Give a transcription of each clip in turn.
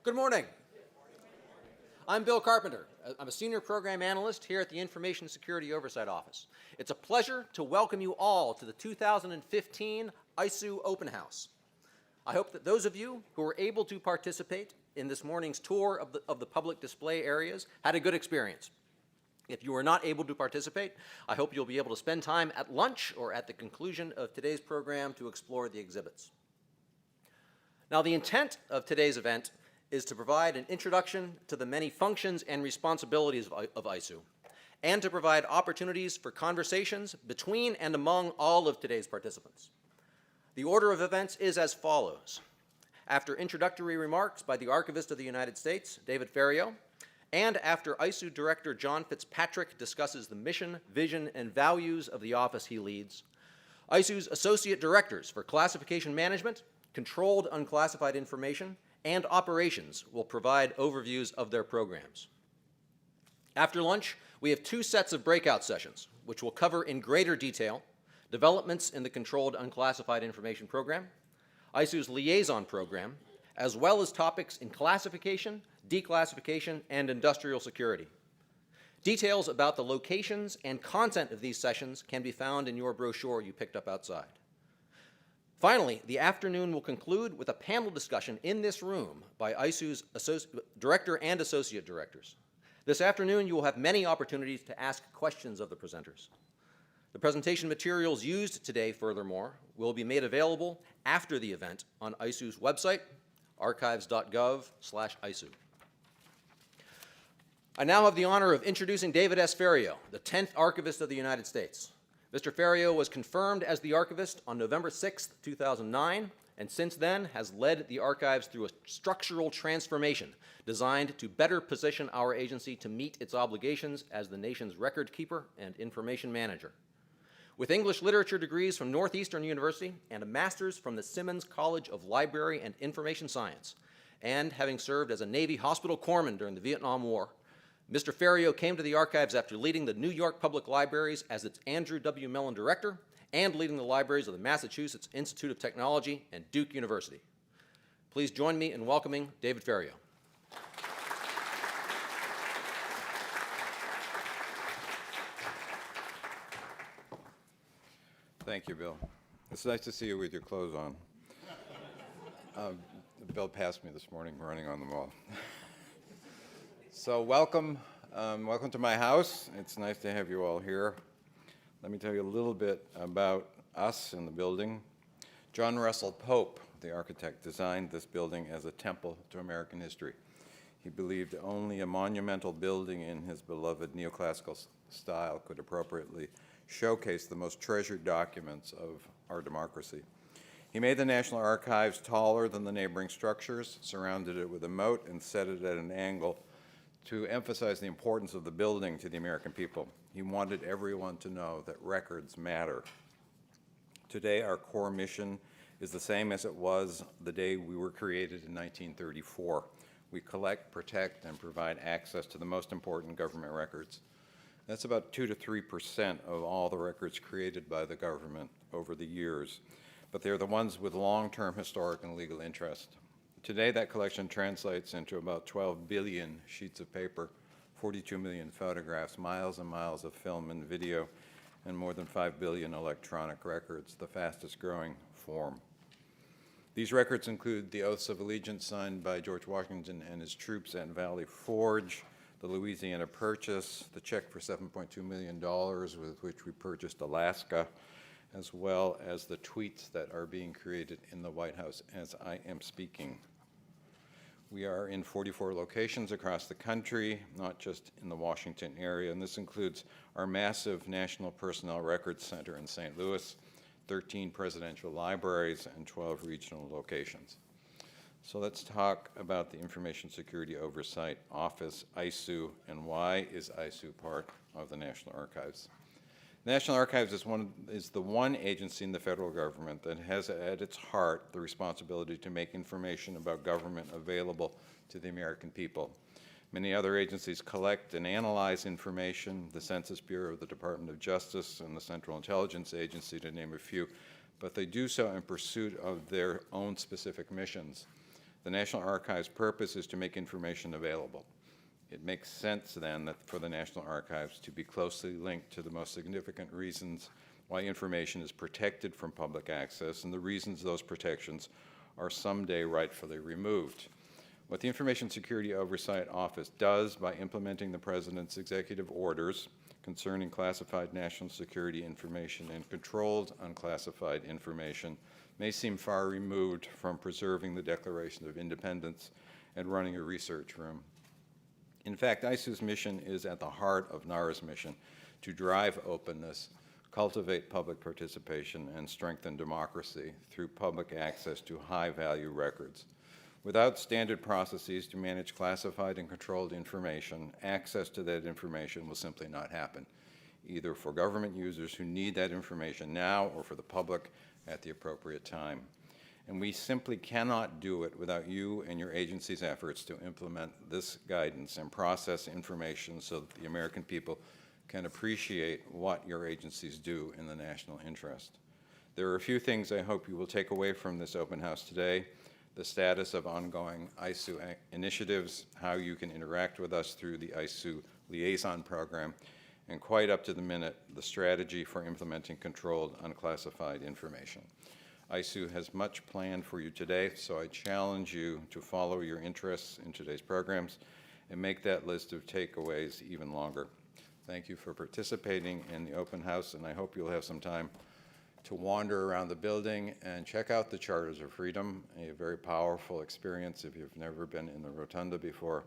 Good morning. I'm Bill Carpenter. I'm a senior program analyst here at the Information Security Oversight Office. It's a pleasure to welcome you all to the 2015 ISOO Open House. I hope that those of you who were able to participate in this morning's tour of the public display areas had a good experience. If you were not able to participate, I hope you'll be able to spend time at lunch or at the conclusion of today's program to explore the exhibits. Now, the intent of today's event is to provide an introduction to the many functions and responsibilities of ISOO, and to provide opportunities for conversations between and among all of today's participants. The order of events is as follows. After introductory remarks by the Archivist of the United States, David Ferriero, and after ISOO Director John Fitzpatrick discusses the mission, vision, and values of the office he leads, ISOO's Associate Directors for Classification Management, Controlled Unclassified Information, and Operations will provide overviews of their programs. After lunch, we have two sets of breakout sessions, which will cover in greater detail developments in the Controlled Unclassified Information Program, ISOO's Liaison Program, as well as topics in classification, declassification, and industrial security. Details about the locations and content of these sessions can be found in your brochure you picked up outside. Finally, the afternoon will conclude with a panel discussion in this room by ISOO's Director and Associate Directors. This afternoon, you will have many opportunities to ask questions of the presenters. The presentation materials used today, furthermore, will be made available after the event on ISOO's website, archives.gov/ISOO. I now have the honor of introducing David S. Ferriero, the 10th Archivist of the United States. Mr. Ferriero was confirmed as the Archivist on November 6, 2009, and since then has led the archives through a structural transformation designed to better position our agency to meet its obligations as the nation's record keeper and information manager. With English literature degrees from Northeastern University and a master's from the Simmons College of Library and Information Science, and having served as a Navy hospital corpsman during the Vietnam War, Mr. Ferriero came to the archives after leading the New York Public Libraries as its Andrew W. Mellon Director and leading the libraries of the Massachusetts Institute of Technology and Duke University. Please join me in welcoming David Ferriero. Thank you, Bill. It's nice to see you with your clothes on. Bill passed me this morning running on the mall. So welcome to my house. It's nice to have you all here. Let me tell you a little bit about us in the building. John Russell Pope, the architect, designed this building as a temple to American history. He believed only a monumental building in his beloved neoclassical style could appropriately showcase the most treasured documents of our democracy. He made the National Archives taller than the neighboring structures, surrounded it with a moat, and set it at an angle to emphasize the importance of the building to the American people. He wanted everyone to know that records matter. Today, our core mission is the same as it was the day we were created in 1934. We collect, protect, and provide access to the most important government records. That's about 2 to 3% of all the records created by the government over the years, but they're the ones with long-term historic and legal interest. Today, that collection translates into about 12 billion sheets of paper, 42 million photographs, miles and miles of film and video, and more than 5 billion electronic records, the fastest growing form. These records include the oaths of allegiance signed by George Washington and his troops at Valley Forge, the Louisiana Purchase, the check for $7.2 million with which we purchased Alaska, as well as the tweets that are being created in the White House as I am speaking. We are in 44 locations across the country, not just in the Washington area, and this includes our massive National Personnel Records Center in St. Louis, 13 presidential libraries, and 12 regional locations. So let's talk about the Information Security Oversight Office, ISOO, and why is ISOO part of the National Archives. The National Archives is the one agency in the federal government that has at its heart the responsibility to make information about government available to the American people. Many other agencies collect and analyze information, the Census Bureau, the Department of Justice, and the Central Intelligence Agency, to name a few, but they do so in pursuit of their own specific missions. The National Archives' purpose is to make information available. It makes sense then that for the National Archives to be closely linked to the most significant reasons why information is protected from public access and the reasons those protections are someday rightfully removed. What the Information Security Oversight Office does by implementing the President's executive orders concerning classified national security information and controlled unclassified information may seem far removed from preserving the Declaration of Independence and running a research room. In fact, ISOO's mission is at the heart of NARA's mission to drive openness, cultivate public participation, and strengthen democracy through public access to high-value records. Without standard processes to manage classified and controlled information, access to that information will simply not happen, either for government users who need that information now or for the public at the appropriate time. And we simply cannot do it without you and your agency's efforts to implement this guidance and process information so that the American people can appreciate what your agencies do in the national interest. There are a few things I hope you will take away from this open house today: the status of ongoing ISOO initiatives, how you can interact with us through the ISOO Liaison Program, and quite up to the minute, the strategy for implementing controlled unclassified information. ISOO has much planned for you today, so I challenge you to follow your interests in today's programs and make that list of takeaways even longer. Thank you for participating in the open house, and I hope you'll have some time to wander around the building and check out the Charters of Freedom, a very powerful experience if you've never been in the Rotunda before,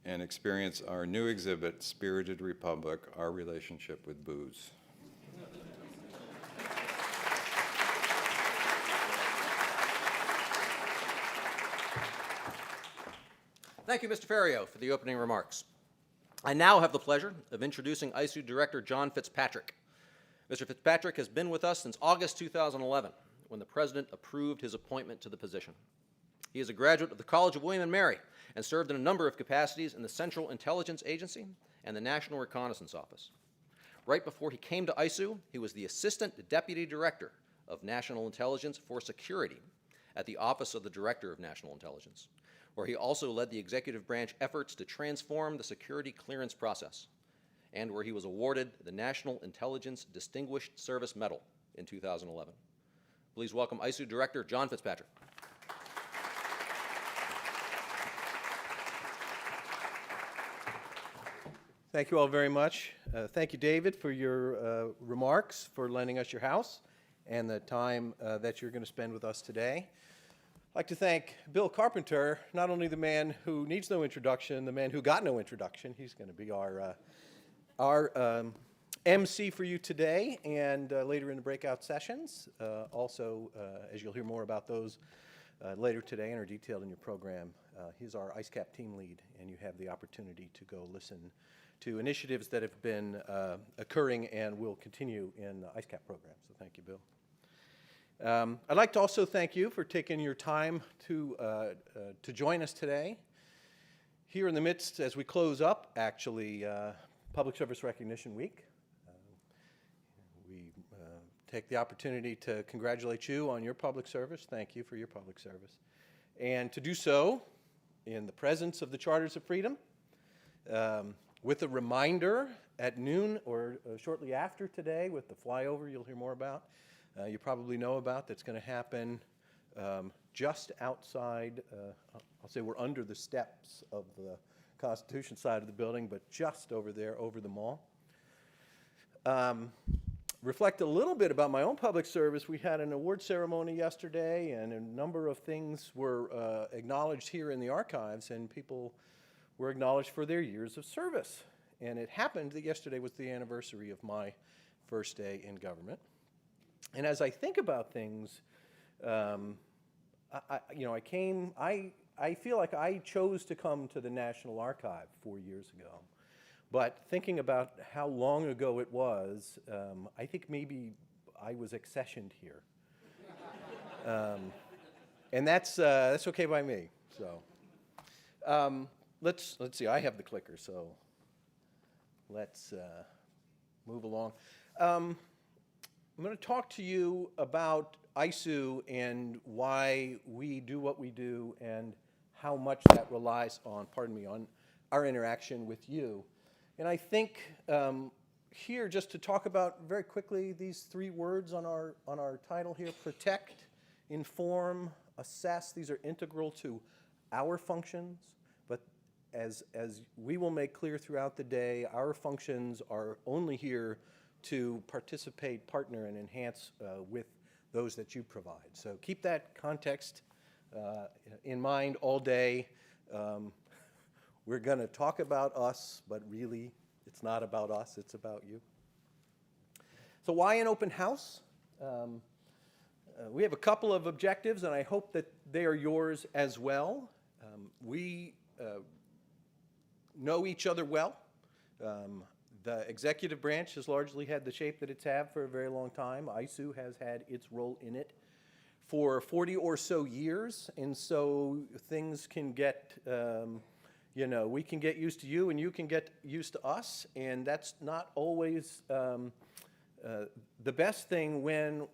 and experience our new exhibit, Spirited Republic, Our Relationship with Booze. Thank you, Mr. Ferriero, for the opening remarks. I now have the pleasure of introducing ISOO Director John Fitzpatrick. Mr. Fitzpatrick has been with us since August 2011, when the President approved his appointment to the position. He is a graduate of the College of William & Mary and served in a number of capacities in the Central Intelligence Agency and the National Reconnaissance Office. Right before he came to ISOO, he was the Assistant Deputy Director of National Intelligence for Security at the Office of the Director of National Intelligence, where he also led the executive branch efforts to transform the security clearance process, and where he was awarded the National Intelligence Distinguished Service Medal in 2011. Please welcome ISOO Director John Fitzpatrick. Thank you all very much. Thank you, David, for your remarks, for lending us your house, and the time that you're going to spend with us today. I'd like to thank Bill Carpenter, not only the man who needs no introduction, the man who got no introduction. He's going to be our MC for you today and later in the breakout sessions. Also, as you'll hear more about those later today and are detailed in your program, he's our ISCAP team lead, and you have the opportunity to go listen to initiatives that have been occurring and will continue in the ISCAP program. So thank you, Bill. I'd like to also thank you for taking your time to join us today. Here in the midst, as we close up, actually, Public Service Recognition Week, we take the opportunity to congratulate you on your public service. Thank you for your public service. And to do so in the presence of the Charters of Freedom, with a reminder at noon or shortly after today with the flyover you'll hear more about, you probably know about, that's going to happen just outside, I'll say we're under the steps of the Constitution side of the building, but just over there, over the mall. Reflect a little bit about my own public service. We had an award ceremony yesterday, and a number of things were acknowledged here in the archives, and people were acknowledged for their years of service. And it happened that yesterday was the anniversary of my first day in government. And as I think about things, I feel like I chose to come to the National Archive 4 years ago. But thinking about how long ago it was, I think maybe I was accessioned here. And that's okay by me. So let's see, I have the clicker, so let's move along. I'm going to talk to you about ISOO and why we do what we do and how much that relies on, on our interaction with you. And I think here, just to talk about very quickly these three words on our title here: protect, inform, assess. These are integral to our functions, but as we will make clear throughout the day, our functions are only here to participate, partner, and enhance with those that you provide. So keep that context in mind all day. We're going to talk about us, but really it's not about us, it's about you. So why an open house? We have a couple of objectives, and I hope that they are yours as well. We know each other well. The executive branch has largely had the shape that it's had for a very long time. ISOO has had its role in it for 40 or so years, and so things can get, we can get used to you and you can get used to us, and that's not always the best thing when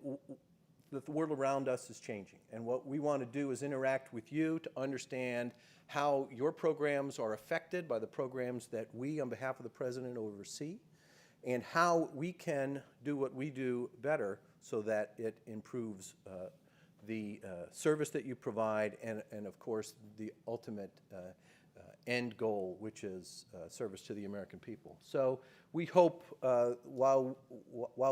the world around us is changing. And what we want to do is interact with you to understand how your programs are affected by the programs that we, on behalf of the President, oversee, and how we can do what we do better so that it improves the service that you provide and of course, the ultimate end goal, which is service to the American people. So we hope while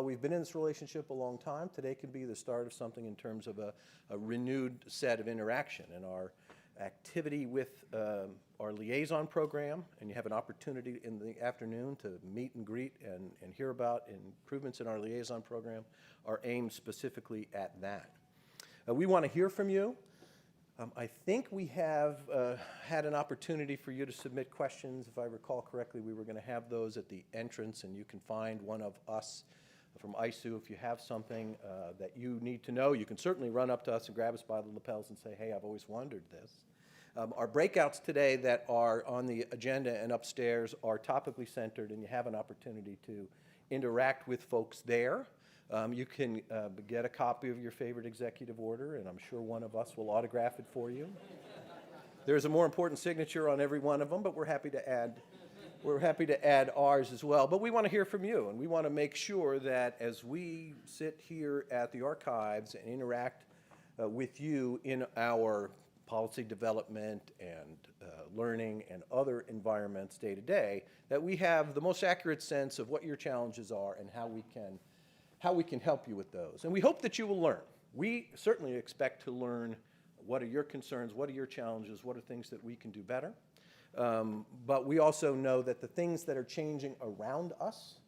we've been in this relationship a long time, today can be the start of something in terms of a renewed set of interaction. And our activity with our liaison program, and you have an opportunity in the afternoon to meet and greet and hear about improvements in our liaison program, are aimed specifically at that. We want to hear from you. I think we have had an opportunity for you to submit questions. If I recall correctly, we were going to have those at the entrance, and you can find one of us from ISOO. If you have something that you need to know, you can certainly run up to us and grab us by the lapels and say, hey, I've always wondered this. Our breakouts today that are on the agenda and upstairs are topically centered, and you have an opportunity to interact with folks there. You can get a copy of your favorite executive order, and I'm sure one of us will autograph it for you. There's a more important signature on every one of them, but we're happy to add ours as well. But we want to hear from you, and we want to make sure that as we sit here at the archives and interact with you in our policy development and learning and other environments day to day, that we have the most accurate sense of what your challenges are and how we can help you with those. And we hope that you will learn. We certainly expect to learn what are your concerns, what are your challenges, what are things that we can do better. But we also know that the things that are changing around us